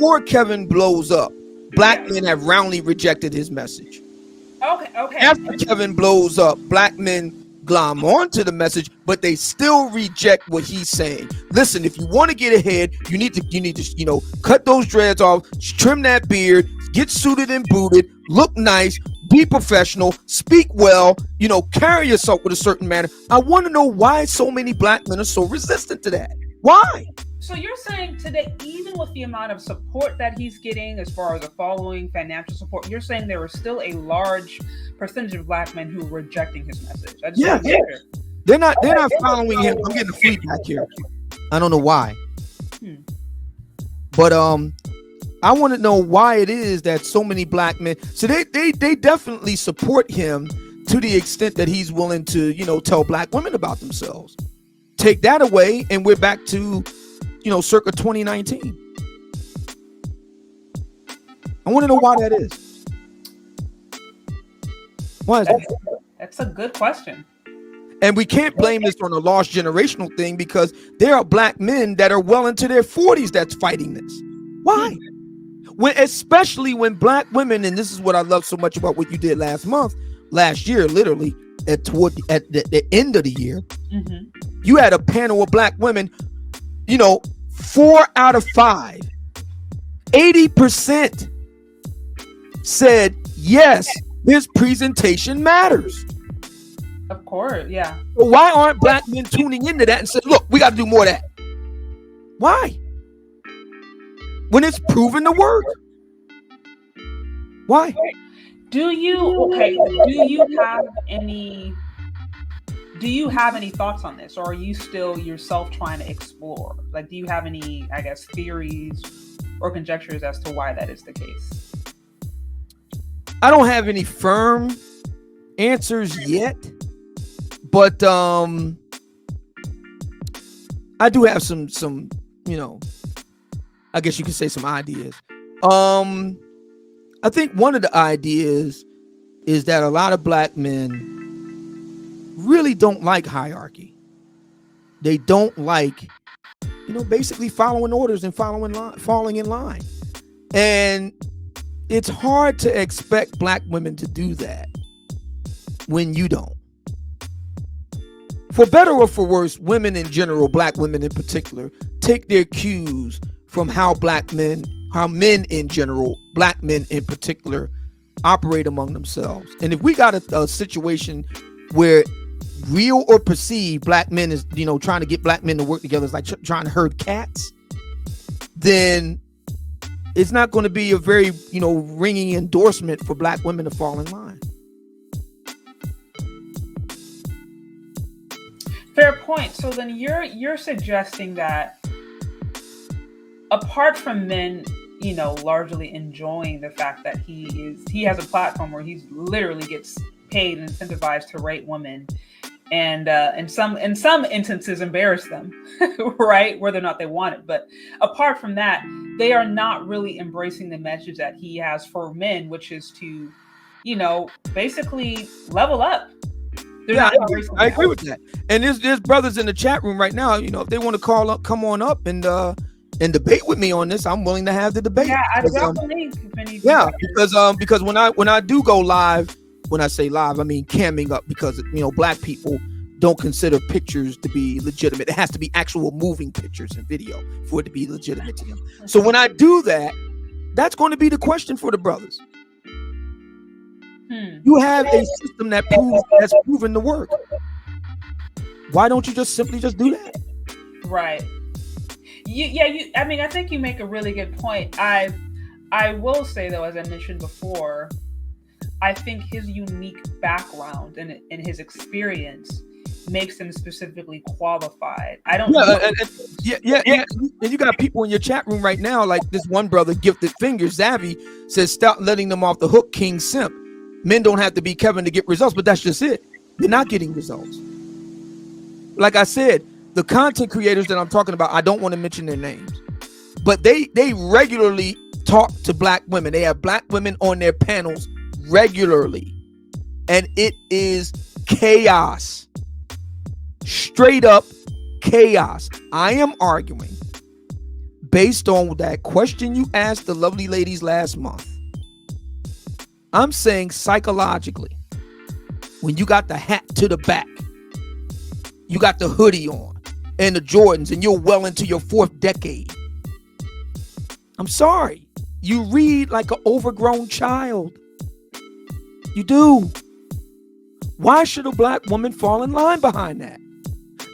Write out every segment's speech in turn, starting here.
before Kevin blows up, black men have roundly rejected his message. Okay. After Kevin blows up, black men glom onto the message, but they still reject what he's saying. Listen, if you want to get ahead, you need to cut those dreads off, trim that beard, get suited and booted, look nice, be professional, speak well, carry yourself with a certain manner. I want to know why so many black men are so resistant to that. Why? So you're saying today, even with the amount of support that he's getting as far as the following, financial support, you're saying there is still a large percentage of black men who are rejecting his message. Yeah. They're not following him. I'm getting the feedback here. I don't know why. But I want to know why it is that so many black men, so they definitely support him to the extent that he's willing to, tell black women about themselves. Take that away and we're back to circa 2019. I want to know why that is. Why is that? That's a good question. And we can't blame this on a lost generational thing because there are black men that are well into their 40s that's fighting this. Why? Especially when black women, and this is what I love so much about what you did last year, literally at the end of the year, you had a panel of black women, 4 out of 5, 80% said, yes, this presentation matters. Of course, yeah. But why aren't black men tuning into that and saying, look, we got to do more of that? Why? When it's proven to work. Why? Do you have any thoughts on this, or are you still yourself trying to explore? Like, do you have any, I guess, theories or conjectures as to why that is the case? I don't have any firm answers yet, but I do have some, I guess you could say some ideas. I think one of the ideas is that a lot of black men really don't like hierarchy. They don't like, basically following orders and falling in line. And it's hard to expect black women to do that when you don't. For better or for worse, women in general, black women in particular, take their cues from how men in general, black men in particular, operate among themselves. And if we got a situation where real or perceived black men is, trying to get black men to work together is like trying to herd cats, then it's not going to be a very, ringing endorsement for black women to fall in line. Fair point. So then you're suggesting that apart from men, largely enjoying the fact that he has a platform where he literally gets paid and incentivized to rate women, and in some instances embarrass them, right, whether or not they want it. But apart from that, they are not really embracing the message that he has for men, which is to, basically level up. Yeah, I agree with that. And there's brothers in the chat room right now. If they want to come on up and debate with me on this, I'm willing to have the debate. Yeah, I definitely. Because when I do go live, when I say live, I mean camming up, because black people don't consider pictures to be legitimate. It has to be actual moving pictures and video for it to be legitimate to them. So when I do that, that's going to be the question for the brothers. You have a system that has proven to work. Why don't you just simply do that? Right. I think you make a really good point. I will say, though, as I mentioned before, I think his unique background and his experience makes him specifically qualified. I don't. And you got people in your chat room right now, like this one brother, Gifted Fingers, Zavi, says, "Stop letting them off the hook, King Simp. Men don't have to be Kevin to get results," but that's just it. They're not getting results. Like I said, the content creators that I'm talking about, I don't want to mention their names, but they regularly talk to black women. They have black women on their panels regularly, and it is chaos. Straight up chaos. I am arguing based on that question you asked the lovely ladies last month, I'm saying psychologically, when you got the hat to the back, you got the hoodie on and the Jordans, and you're well into your 4th decade, I'm sorry, you read like an overgrown child. You do. Why should a black woman fall in line behind that?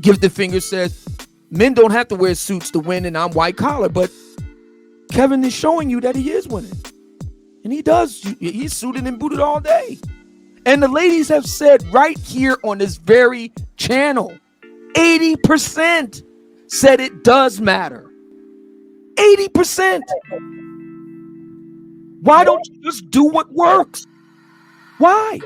Gifted Fingers says, men don't have to wear suits to win, and I'm white collar, but Kevin is showing you that he is winning. And he does. He's suited and booted all day. And the ladies have said right here on this very channel, 80% said it does matter. 80%. Why don't you just do what works? Why?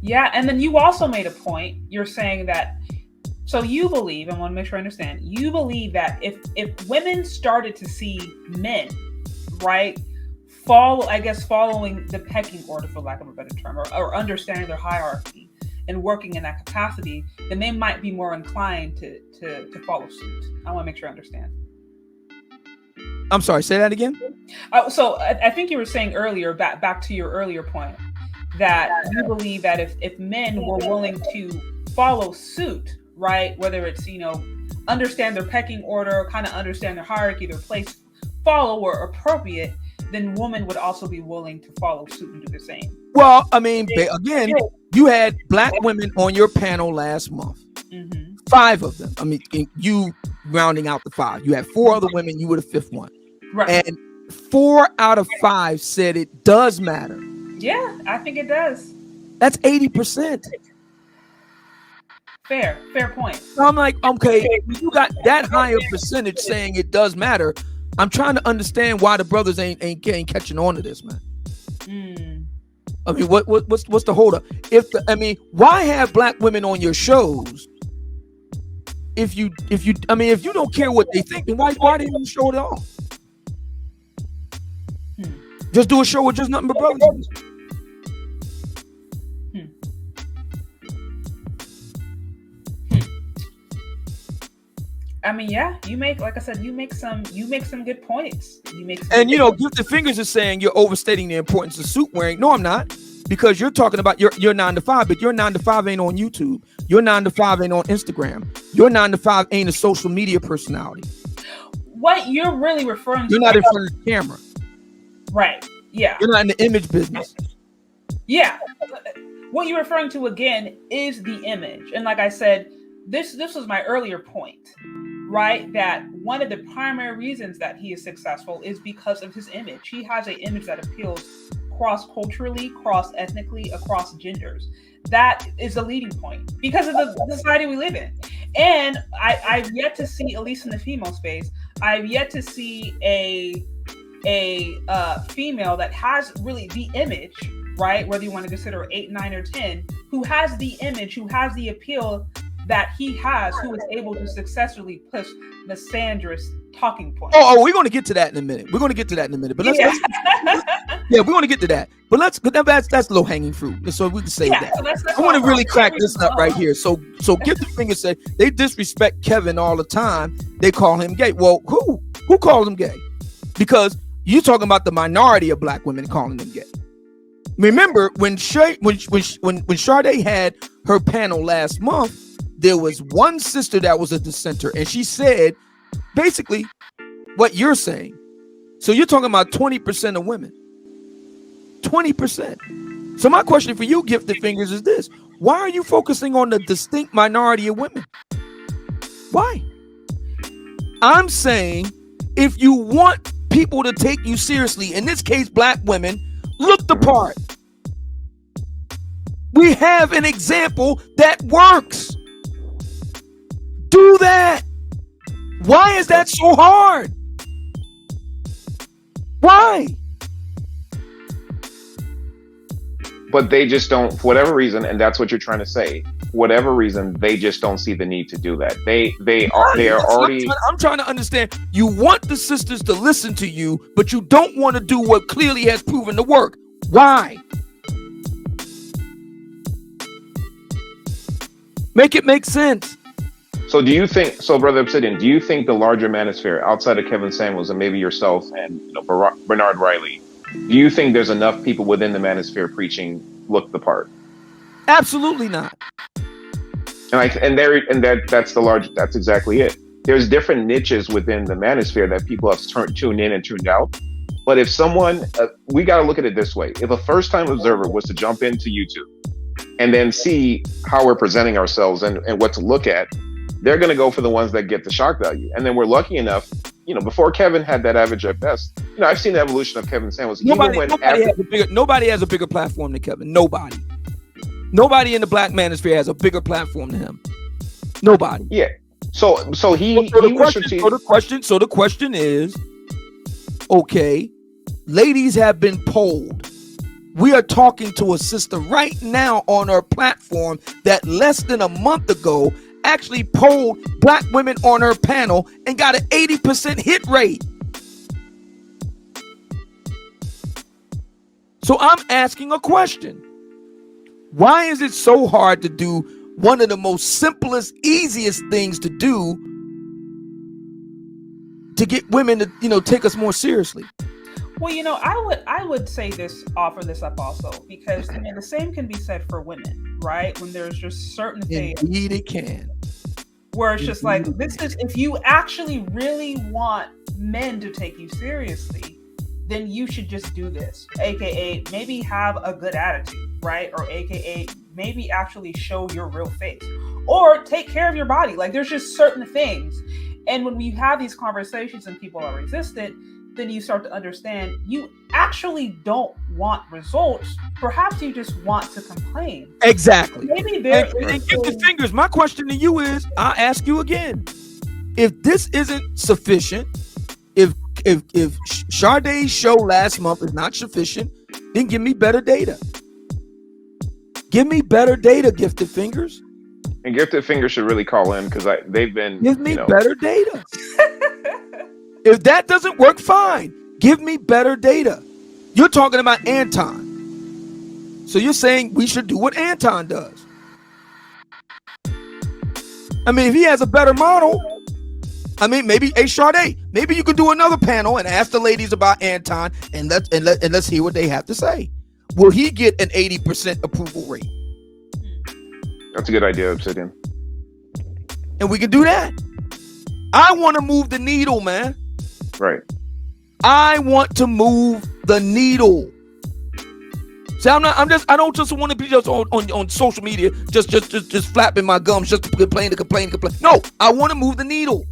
Yeah. And then you also made a point. You're saying that, so you believe, I want to make sure I understand, you believe that if women started to see men, right, following the pecking order, for lack of a better term, or understanding their hierarchy and working in that capacity, then they might be more inclined to follow suit. I want to make sure I understand. I'm sorry, say that again. So I think you were saying earlier, back to your earlier point, that you believe that if men were willing to follow suit, right, whether it's, understand their pecking order, kind of understand their hierarchy, their place, follow or appropriate, then women would also be willing to follow suit and do the same. Well, I mean, again, you had black women on your panel last month. Mm-hmm. 5 of them. I mean, you rounding out the 5. You had 4 other women. You were the 5th one. Right. And 4 out of 5 said it does matter. Yeah, I think it does. That's 80%. Fair point. So I'm like, okay, you got that higher percentage saying it does matter. I'm trying to understand why the brothers ain't catching on to this, man. I mean, what's the holdup? Why have black women on your shows? If you don't care what they think, then why didn't you show it at all? Just do a show with just nothing but brothers. I mean, yeah, you make some good points. Gifted Fingers is saying you're overstating the importance of suit wearing. No, I'm not, because you're talking about your 9 to 5, but your 9 to 5 ain't on YouTube. Your 9 to 5 ain't on Instagram. Your 9 to 5 ain't a social media personality. What you're really referring to? You're not in front of the camera. Right. Yeah. You're not in the image business. Yeah. What you're referring to again is the image, and like I said, this was my earlier point. Right, that one of the primary reasons that he is successful is because of his image. He has an image that appeals cross-culturally, cross-ethnically, across genders. That is a leading point because of the society we live in. And I've yet to see, at least in the female space, I've yet to see a female that has really the image, right? Whether you want to consider 8, 9, or 10, who has the image, who has the appeal that he has, who is able to successfully push misandrous talking points. Oh, we're going to get to that in a minute. But let's we're going to get to that. But that's low hanging fruit. So we can say that. So I want to really crack this up right here. So Gifted Fingers said they disrespect Kevin all the time. They call him gay. Well, who called him gay? Because you're talking about the minority of black women calling him gay. Remember when Chardé had her panel last month, there was one sister that was a dissenter, and she said basically what you're saying. So you're talking about 20% of women. 20%. So my question for you, Gifted Fingers, is this. Why are you focusing on the distinct minority of women? Why? I'm saying if you want people to take you seriously, in this case, black women, look the part. We have an example that works. Do that. Why is that so hard? Why? But they just don't, for whatever reason, and that's what you're trying to say. For whatever reason, they just don't see the need to do that. They are already. I'm trying to understand. You want the sisters to listen to you, but you don't want to do what clearly has proven to work. Why? Make it make sense. So do you think, so Brother Obsidian, do you think the larger manosphere outside of Kevin Samuels and maybe yourself and Bernard Riley, do you think there's enough people within the manosphere preaching look the part? Absolutely not. That's exactly it. There's different niches within the manosphere that people have tuned in and tuned out. But if someone, we got to look at it this way. If a first-time observer was to jump into YouTube and then see how we're presenting ourselves and what to look at, they're going to go for the ones that get the shock value. And then we're lucky enough, before Kevin had that average at best, I've seen the evolution of Kevin Samuels. Nobody has a bigger platform than Kevin. Nobody in the black manosphere has a bigger platform than him. Nobody. Yeah. So the question is, okay, ladies have been polled. We are talking to a sister right now on her platform that less than a month ago actually polled black women on her panel and got an 80% hit rate. So I'm asking a question. Why is it so hard to do one of the most simplest, easiest things to do to get women to, take us more seriously? Well, I would say this, offer this up also, because the same can be said for women, right? When there's just certain things. Indeed it can. Where it's just like, this is, if you actually really want men to take you seriously, then you should just do this. AKA, maybe have a good attitude, right? Or AKA, maybe actually show your real face. Or take care of your body. Like, there's just certain things. And when we have these conversations and people are resistant, then you start to understand you actually don't want results. Perhaps you just want to complain. Exactly. Maybe there and give the fingers. My question to you is, I'll ask you again. If this isn't sufficient, if Chardé's show last month is not sufficient, then give me better data. Give me better data, Gifted Fingers. And Gifted Fingers should really call in because they've been. Give me better data. If that doesn't work, fine. Give me better data. You're talking about Anton. So you're saying we should do what Anton does. I mean, if he has a better model, maybe Chardé, maybe you could do another panel and ask the ladies about Anton and let's hear what they have to say. Will he get an 80% approval rate? That's a good idea, Obsidian. And we can do that. I want to move the needle, man. Right. I want to move the needle. See, I don't just want to be just on social media, just flapping my gums, just to complain. No, I want to move the needle.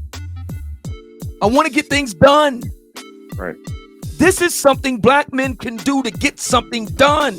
I want to get things done. Right. This is something black men can do to get something done.